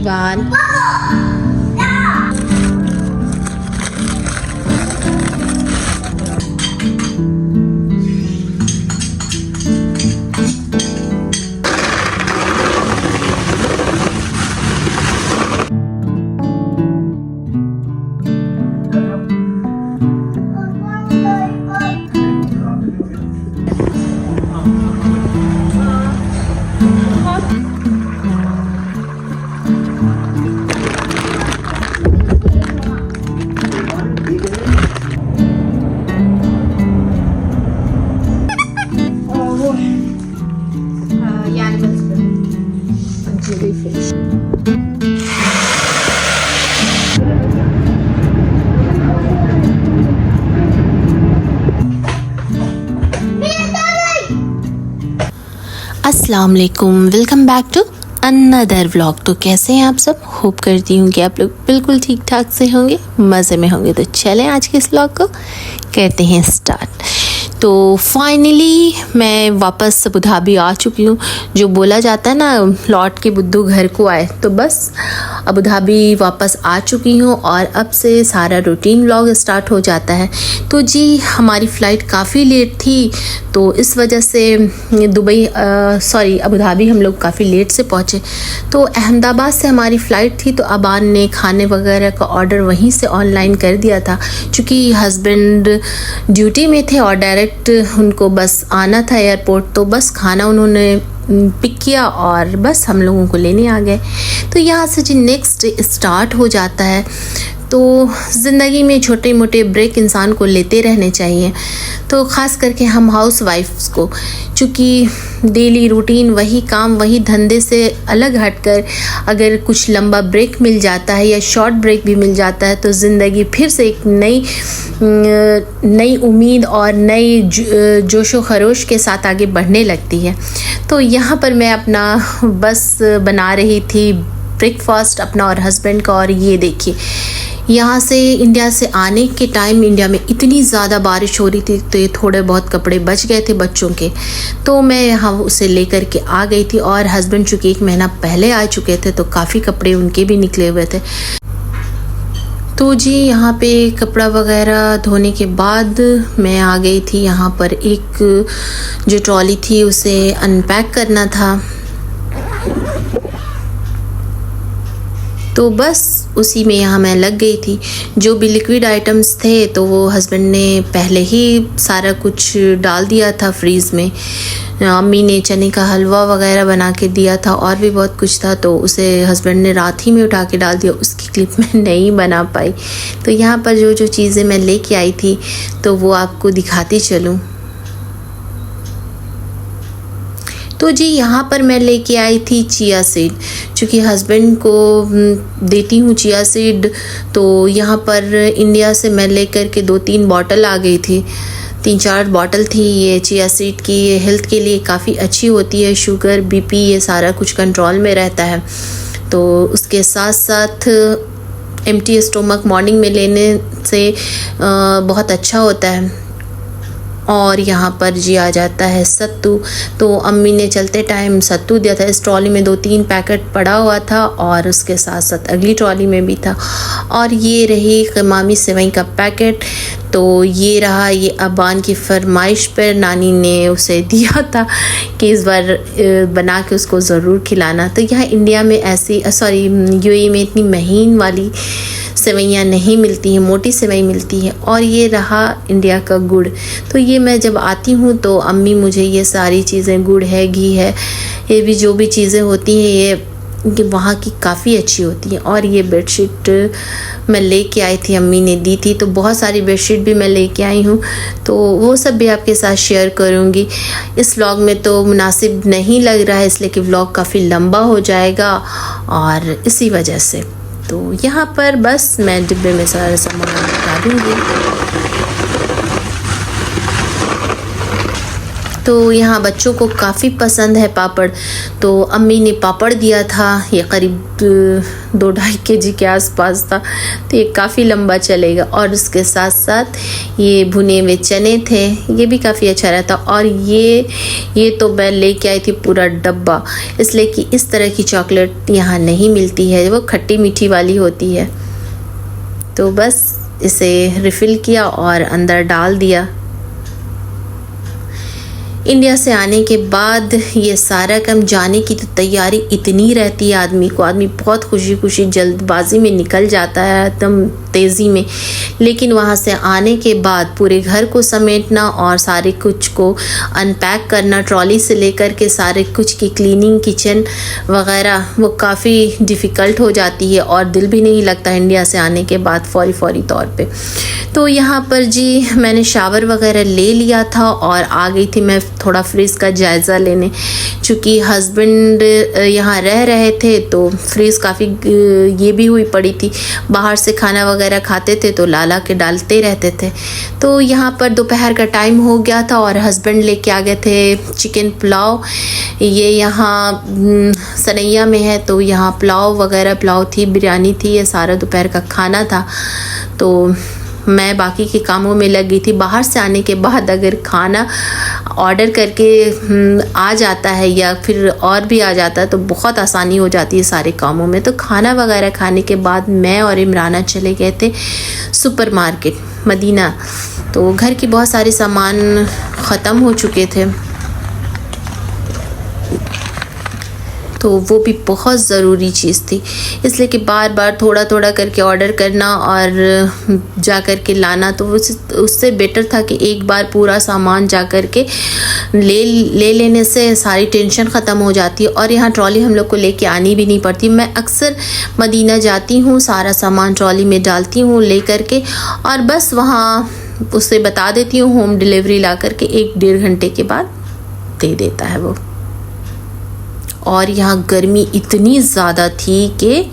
everyone. अस्सलाम वालेकुम, welcome back to another vlog. तो कैसे हैं आप सब? होप करती हूँ कि आप लोग बिल्कुल ठीक ठाक से होंगे, मज़े में होंगे। तो चलें आज के इस व्लॉग को करते हैं स्टार्ट। तो फाइनली मैं वापस अबू धाबी आ चुकी हूँ। जो बोला जाता है ना, लौट के बुद्धू घर को आए, तो बस अबू धाबी वापस आ चुकी हूँ और अब से सारा रूटीन व्लॉग स्टार्ट हो जाता है। तो जी हमारी फ़्लाइट काफ़ी लेट थी, तो इस वजह से अबू धाबी हम लोग काफ़ी लेट से पहुँचे। तो अहमदाबाद से हमारी फ़्लाइट थी, तो अबान ने खाने वगैरह का ऑर्डर वहीं से ऑनलाइन कर दिया था, क्योंकि हस्बैंड ड्यूटी में थे और डायरेक्ट उनको बस आना था एयरपोर्ट। तो बस खाना उन्होंने पिक किया और बस हम लोगों को लेने आ गए। तो यहाँ से जी नेक्स्ट स्टार्ट हो जाता है। तो ज़िंदगी में छोटे मोटे ब्रेक इंसान को लेते रहने चाहिए। तो ख़ास करके हम हाउस वाइफ्स को, चूँकि डेली रूटीन वही काम वही धंधे से अलग हटकर अगर कुछ लंबा ब्रेक मिल जाता है या शॉर्ट ब्रेक भी मिल जाता है, तो ज़िंदगी फिर से एक नई उम्मीद और नई जोशो खरोश के साथ आगे बढ़ने लगती है। तो यहाँ पर मैं अपना बस बना रही थी ब्रेकफास्ट अपना और हस्बैंड का। और ये देखिए, यहाँ से इंडिया से आने के टाइम इंडिया में इतनी ज़्यादा बारिश हो रही थी, तो ये थोड़े बहुत कपड़े बच गए थे बच्चों के, तो मैं यहाँ उसे लेकर के आ गई थी। और हस्बैंड चूँकि 1 महीना पहले आ चुके थे, तो काफ़ी कपड़े उनके भी निकले हुए थे। तो जी यहाँ पे कपड़ा वगैरह धोने के बाद मैं आ गई थी। यहाँ पर एक जो ट्रॉली थी उसे अनपैक करना था, तो बस उसी में यहाँ मैं लग गई थी। जो भी लिक्विड आइटम्स थे तो वो हस्बैंड ने पहले ही सारा कुछ डाल दिया था फ्रीज़ में। अम्मी ने चने का हलवा वगैरह बना के दिया था और भी बहुत कुछ था, तो उसे हस्बैंड ने रात ही में उठा के डाल दिया। उसकी क्लिप मैं नहीं बना पाई। तो यहाँ पर जो जो चीज़ें मैं लेके आई थी तो वो आपको दिखाती चलूँ। तो जी यहाँ पर मैं लेके आई थी चिया सीड, क्योंकि हस्बैंड को देती हूँ चिया सीड। तो यहाँ पर इंडिया से मैं लेकर के 2-3 बॉटल आ गई थी, 3-4 बॉटल थी ये चिया सीड की। ये हेल्थ के लिए काफ़ी अच्छी होती है, शुगर बीपी ये सारा कुछ कंट्रोल में रहता है। तो उसके साथ साथ एम्प्टी स्टोमक मॉर्निंग में लेने से बहुत अच्छा होता है। और यहाँ पर जी आ जाता है सत्तू। तो अम्मी ने चलते टाइम सत्तू दिया था। इस ट्रॉली में 2-3 पैकेट पड़ा हुआ था और उसके साथ साथ अगली ट्रॉली में भी था। और ये रही क़मामी सेवई का पैकेट। तो ये रहा, ये अबान की फरमाइश पर नानी ने उसे दिया था कि इस बार बना के उसको ज़रूर खिलाना। तो यहाँ इंडिया में यूएई में इतनी महीन वाली सेवइयाँ नहीं मिलती हैं, मोटी सेवई मिलती है। और ये रहा इंडिया का गुड़। तो ये मैं जब आती हूँ तो अम्मी मुझे ये सारी चीज़ें, गुड़ है, घी है, ये भी जो भी चीज़ें होती हैं ये वहाँ की काफ़ी अच्छी होती हैं। और ये बेडशीट मैं लेके आई थी, अम्मी ने दी थी। तो बहुत सारी बेडशीट भी मैं लेके आई हूँ, तो वो सब भी आपके साथ शेयर करूँगी। इस व्लॉग में तो मुनासिब नहीं लग रहा है, इसलिए कि व्लॉग काफ़ी लंबा हो जाएगा और इसी वजह से। तो यहाँ पर बस मैं डिब्बे में सारा सामान डालूँगी। तो यहाँ बच्चों को काफ़ी पसंद है पापड़, तो अम्मी ने पापड़ दिया था। ये करीब 2-2.5 kg के आसपास था, तो ये काफ़ी लंबा चलेगा। और उसके साथ साथ ये भुने हुए चने थे, ये भी काफ़ी अच्छा रहता। और ये तो मैं लेके आई थी पूरा डब्बा, इसलिए कि इस तरह की चॉकलेट यहाँ नहीं मिलती है, वो खट्टी मीठी वाली होती है। तो बस इसे रिफ़िल किया और अंदर डाल दिया। इंडिया से आने के बाद ये सारा काम, जाने की तो तैयारी इतनी रहती है आदमी को, आदमी बहुत खुशी खुशी जल्दबाजी में निकल जाता है एकदम तेज़ी में। लेकिन वहाँ से आने के बाद पूरे घर को समेटना और सारे कुछ को अनपैक करना, ट्रॉली से लेकर के सारे कुछ की क्लीनिंग, किचन वगैरह, वो काफ़ी डिफ़िकल्ट हो जाती है और दिल भी नहीं लगता इंडिया से आने के बाद फौरी तौर पे। तो यहाँ पर जी मैंने शावर वगैरह ले लिया था और आ गई थी मैं थोड़ा फ्रिज का जायज़ा लेने, चूँकि हस्बैंड यहाँ रह रहे थे तो फ्रिज काफ़ी ये भी हुई पड़ी थी। बाहर से खाना वगैरह खाते थे तो ला के डालते रहते थे। तो यहाँ पर दोपहर का टाइम हो गया था और हस्बैंड लेके आ गए थे चिकन पुलाव। ये यहाँ सनैया में है, तो यहाँ पुलाव थी, बिरयानी थी, ये सारा दोपहर का खाना था। तो मैं बाकी के कामों में लग गई थी। बाहर से आने के बाद अगर खाना ऑर्डर करके आ जाता है या फिर और भी आ जाता है तो बहुत आसानी हो जाती है सारे कामों में। तो खाना वगैरह खाने के बाद मैं और इमराना चले गए थे सुपरमार्केट मदीना। तो घर की बहुत सारे सामान ख़त्म हो चुके थे, तो वो भी बहुत ज़रूरी चीज़ थी, इसलिए कि बार बार थोड़ा करके ऑर्डर करना और जा कर के लाना, तो उससे बेटर था कि एक बार पूरा सामान जा कर के ले लेने से सारी टेंशन ख़त्म हो जाती है। और यहाँ ट्रॉली हम लोग को लेके आनी भी नहीं पड़ती। मैं अक्सर मदीना जाती हूँ, सारा सामान ट्रॉली में डालती हूँ ले कर के, और बस वहाँ उससे बता देती हूँ होम डिलीवरी ला कर के 1-1.5 घंटे के बाद दे देता है वो। और यहाँ गर्मी इतनी ज़्यादा थी कि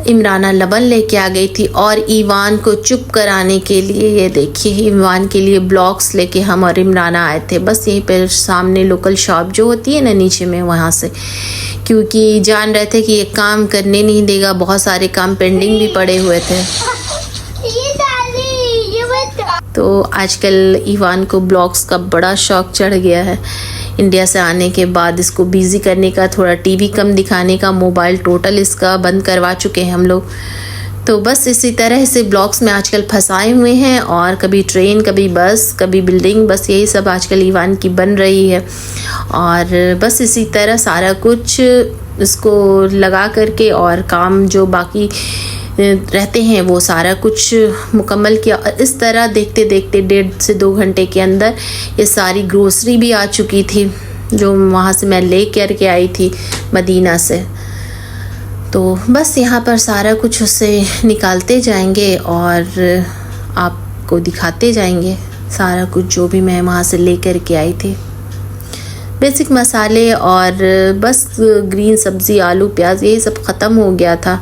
इमराना लबन लेके आ गई थी। और ईवान को चुप कराने के लिए, ये देखिए, ईवान के लिए ब्लॉक्स लेके हम और इमराना आए थे। बस यहीं पर सामने लोकल शॉप जो होती है ना नीचे में, वहाँ से, क्योंकि जान रहे थे कि ये काम करने नहीं देगा, बहुत सारे काम पेंडिंग भी पड़े हुए थे। तो आजकल ईवान को ब्लॉग्स का बड़ा शौक़ चढ़ गया है। इंडिया से आने के बाद इसको बिज़ी करने का, थोड़ा टीवी कम दिखाने का, मोबाइल टोटल इसका बंद करवा चुके हैं हम लोग। तो बस इसी तरह से ब्लॉग्स में आजकल फंसाए हुए हैं, और कभी ट्रेन, कभी बस, कभी बिल्डिंग, बस यही सब आजकल ईवान की बन रही है। और बस इसी तरह सारा कुछ इसको लगा करके और काम जो बाकी रहते हैं वो सारा कुछ मुकम्मल किया। और इस तरह देखते देखते 1.5 से 2 घंटे के अंदर ये सारी ग्रोसरी भी आ चुकी थी जो वहाँ से मैं ले करके आई थी मदीना से। तो बस यहाँ पर सारा कुछ उससे निकालते जाएंगे और आपको दिखाते जाएंगे सारा कुछ जो भी मैं वहाँ से ले करके आई थी। बेसिक मसाले और बस ग्रीन सब्ज़ी, आलू प्याज, यही सब ख़त्म हो गया था।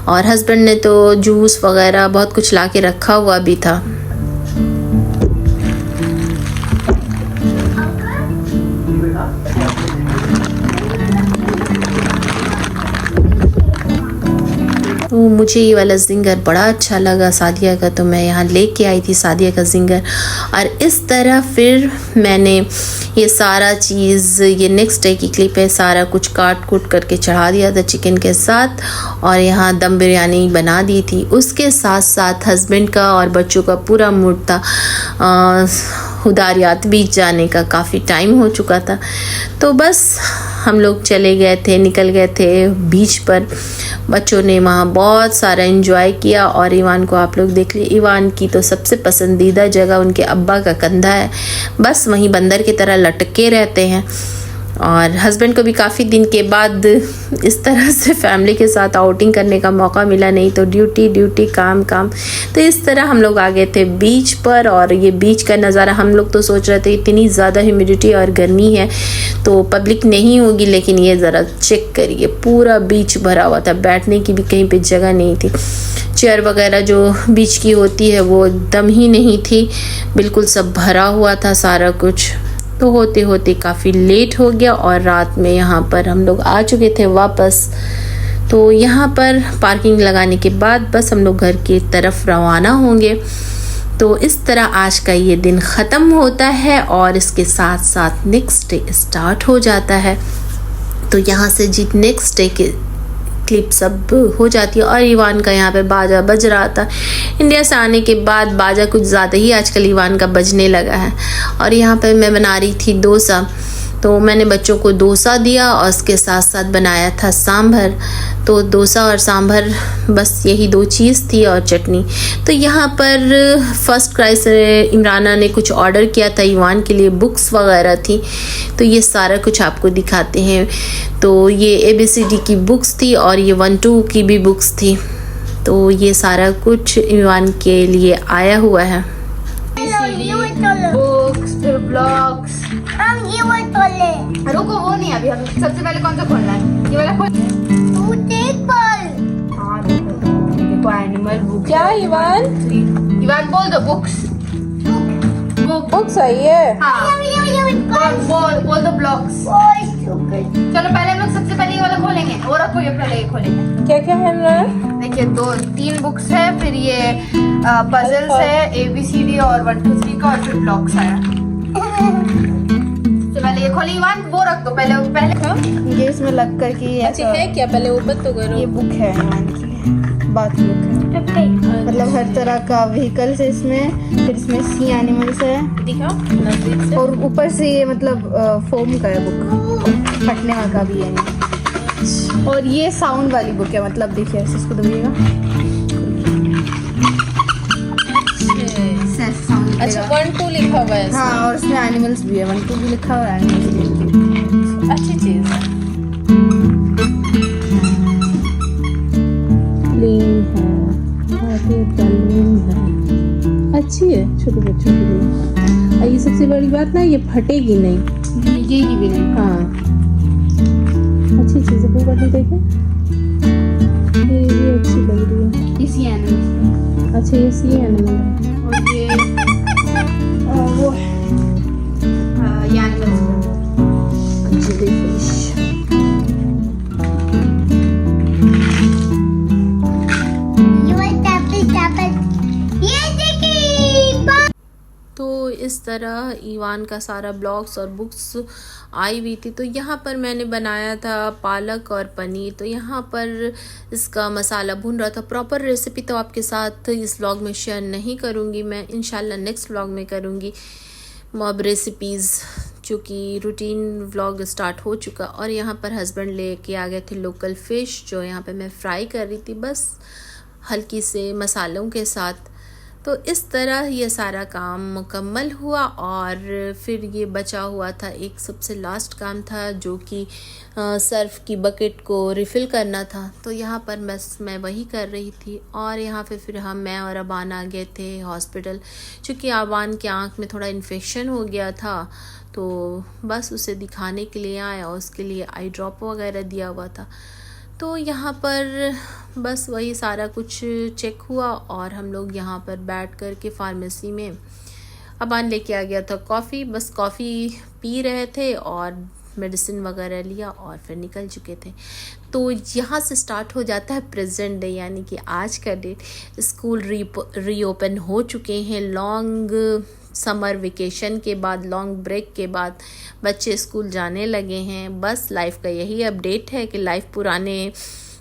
और हस्बैंड ने तो जूस वगैरह बहुत कुछ ला के रखा हुआ भी था। तो मुझे ये वाला ज़िंगर बड़ा अच्छा लगा सादिया का, तो मैं यहाँ लेके आई थी सादिया का ज़िंगर। और इस तरह फिर मैंने ये सारा चीज़, ये नेक्स्ट डे की क्लिप है, सारा कुछ काट कूट करके चढ़ा दिया था चिकन के साथ, और यहाँ दम बिरयानी बना दी थी। उसके साथ साथ हस्बैंड का और बच्चों का पूरा मूड था हुदारियात बीच जाने का, काफ़ी टाइम हो चुका था। तो बस हम लोग चले गए थे, निकल गए थे बीच पर। बच्चों ने वहाँ बहुत सारा एंजॉय किया। और ईवान को आप लोग देख लीजिए, ईवान की तो सबसे पसंदीदा जगह उनके अब्बा का कंधा है, बस वहीं बंदर की तरह लटके रहते हैं। और हस्बैंड को भी काफ़ी दिन के बाद इस तरह से फैमिली के साथ आउटिंग करने का मौका मिला, नहीं तो ड्यूटी काम। तो इस तरह हम लोग आ गए थे बीच पर। और ये बीच का नज़ारा, हम लोग तो सोच रहे थे इतनी ज़्यादा ह्यूमिडिटी और गर्मी है तो पब्लिक नहीं होगी, लेकिन ये ज़रा चेक करिए, पूरा बीच भरा हुआ था, बैठने की भी कहीं पे जगह नहीं थी। चेयर वगैरह जो बीच की होती है वो एकदम ही नहीं थी, बिल्कुल सब भरा हुआ था सारा कुछ। तो होते होते काफ़ी लेट हो गया और रात में यहाँ पर हम लोग आ चुके थे वापस। तो यहाँ पर पार्किंग लगाने के बाद बस हम लोग घर की तरफ रवाना होंगे। तो इस तरह आज का ये दिन ख़त्म होता है और इसके साथ साथ नेक्स्ट डे स्टार्ट हो जाता है। तो यहाँ से जी नेक्स्ट डे के क्लिप सब हो जाती है। और ईवान का यहाँ पे बाजा बज रहा था। इंडिया से आने के बाद बाजा कुछ ज़्यादा ही आजकल ईवान का बजने लगा है। और यहाँ पे मैं बना रही थी डोसा, तो मैंने बच्चों को डोसा दिया और उसके साथ साथ बनाया था सांभर। तो डोसा और सांभर बस यही 2 चीज़ थी और चटनी। तो यहाँ पर फर्स्ट क्राई से इमराना ने कुछ ऑर्डर किया था ईवान के लिए, बुक्स वगैरह थी। तो ये सारा कुछ आपको दिखाते हैं। तो ये ABCD की बुक्स थी और ये 1-2 की भी बुक्स थी। तो ये सारा कुछ ईवान के लिए आया हुआ है। बुक्स, फिर ब्लॉग्स। रुको, वो नहीं, अभी हम सबसे पहले कौन सा खोलना है? ये वाला खोल। हाँ देखो एनिमल बुक। क्या ईवान? ईवान बोल दो बुक्स। बुक सही है। हाँ बोल दो ब्लॉग्स। चलो पहले हम लोग सबसे पहले ये वाला खोलेंगे। वो रखो, ये पहले ये खोलेंगे। क्या क्या है इमरान? देखिए 2-3 बुक्स है, फिर ये पजल्स है, ABCD और 1-2-3 का, और फिर ब्लॉग्स आया। तो पहले ये खोली ईवान, वो रख दो पहले। ये इसमें लग कर की अच्छा है क्या? पहले ऊपर तो करो। ये बुक है ईवान की, बात बुक है। मतलब हर तरह का व्हीकल्स है इसमें। फिर इसमें सी एनिमल्स है, दिखाओ नजदीक से। और ऊपर से ये मतलब फोम का है बुक, फटने का भी है। और ये साउंड वाली बुक है, मतलब देखिए ऐसे इसको दबाइएगा, अच्छा 1-2 लिखा हुआ है। हाँ, और उसमें एनिमल्स भी है, 1-2 भी लिखा हुआ है, एनिमल्स भी। अच्छी चीज है। अच्छी है छोटे बच्चों के लिए। और ये सबसे बड़ी बात ना, ये फटेगी नहीं, भीगेगी भी नहीं। हाँ अच्छी चीज है। ऊपर भी देखे, ये भी अच्छी लग रही है। इसी एनिमल्स। अच्छा ये सी एनिमल है। और ये वो ये एनिमल्स। जेलीफिश। तो इस तरह ईवान का सारा ब्लॉग्स और बुक्स आई हुई थी। तो यहाँ पर मैंने बनाया था पालक और पनीर। तो यहाँ पर इसका मसाला भून रहा था। प्रॉपर रेसिपी तो आपके साथ इस व्लॉग में शेयर नहीं करूँगी मैं, इंशाल्लाह नेक्स्ट व्लॉग में करूँगी। अब रेसिपीज़ चूँकि रूटीन व्लॉग स्टार्ट हो चुका। और यहाँ पर हस्बैंड लेके आ गए थे लोकल फ़िश, जो यहाँ पे मैं फ्राई कर रही थी बस हल्की से मसालों के साथ। तो इस तरह ये सारा काम मुकम्मल हुआ। और फिर ये बचा हुआ था एक सबसे लास्ट काम था, जो कि सर्फ की बकेट को रिफ़िल करना था। तो यहाँ पर बस मैं वही कर रही थी। और यहाँ पे फिर मैं और अबान आ गए थे हॉस्पिटल, क्योंकि अबान की आँख में थोड़ा इन्फेक्शन हो गया था। तो बस उसे दिखाने के लिए आया, उसके लिए आई ड्रॉप वगैरह दिया हुआ था। तो यहाँ पर बस वही सारा कुछ चेक हुआ। और हम लोग यहाँ पर बैठ कर के फार्मेसी में अबान लेके आ गया था कॉफ़ी, बस कॉफ़ी पी रहे थे और मेडिसिन वगैरह लिया और फिर निकल चुके थे। तो यहाँ से स्टार्ट हो जाता है प्रेजेंट डे, यानी कि आज का डेट। स्कूल रीओपन हो चुके हैं। लॉन्ग समर वेकेशन के बाद, लॉन्ग ब्रेक के बाद बच्चे स्कूल जाने लगे हैं। बस लाइफ का यही अपडेट है कि लाइफ पुराने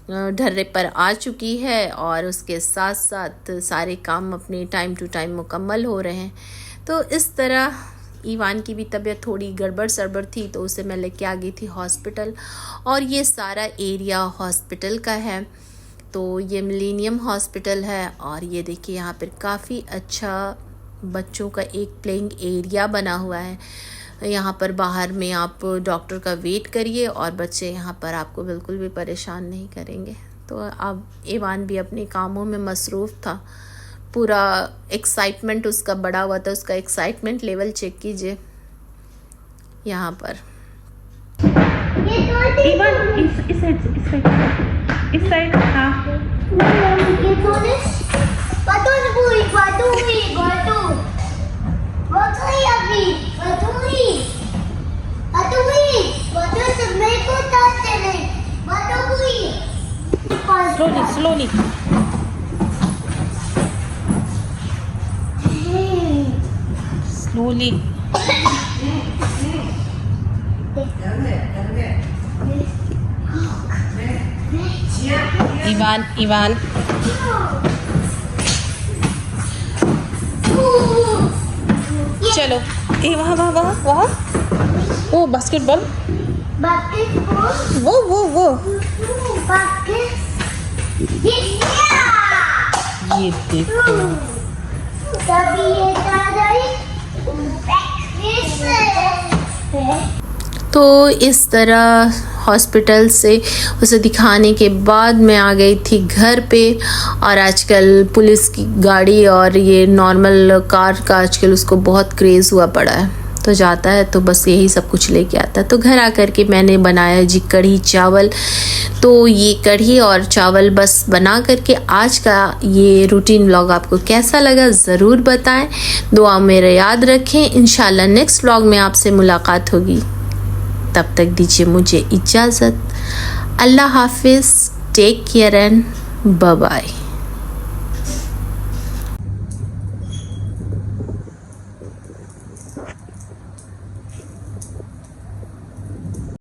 ढर्रे पर आ चुकी है और उसके साथ साथ सारे काम अपने टाइम टू टाइम मुकम्मल हो रहे हैं। तो इस तरह ईवान की भी तबीयत थोड़ी गड़बड़ सड़बड़ थी, तो उसे मैं लेके आ गई थी हॉस्पिटल। और ये सारा एरिया हॉस्पिटल का है। तो ये मिलेनियम हॉस्पिटल है। और ये देखिए यहाँ पर काफ़ी अच्छा बच्चों का एक प्लेइंग एरिया बना हुआ है। यहाँ पर बाहर में आप डॉक्टर का वेट करिए और बच्चे यहाँ पर आपको बिल्कुल भी परेशान नहीं करेंगे। तो अब ईवान भी अपने कामों में मसरूफ़ था। पूरा एक्साइटमेंट उसका बढ़ा हुआ था। उसका एक्साइटमेंट लेवल चेक कीजिए यहाँ पर। ईवान इस साइड हाँ। slowly. Slowly. Ivan. चलो ए वहाँ वो बास्केटबॉल वो ये देखो तो इस तरह हॉस्पिटल से उसे दिखाने के बाद मैं आ गई थी घर पे। और आजकल पुलिस की गाड़ी और ये नॉर्मल कार का आजकल उसको बहुत क्रेज़ हुआ पड़ा है, तो जाता है तो बस यही सब कुछ लेके आता है। तो घर आकर के मैंने बनाया जी कढ़ी चावल। तो ये कढ़ी और चावल बस बना करके आज का ये रूटीन व्लॉग आपको कैसा लगा ज़रूर बताएं। दुआ मेरा याद रखें। इंशाल्लाह नेक्स्ट व्लॉग में आपसे मुलाकात होगी। तब तक दीजिए मुझे इजाज़त। अल्लाह हाफिज़, take care and bye bye.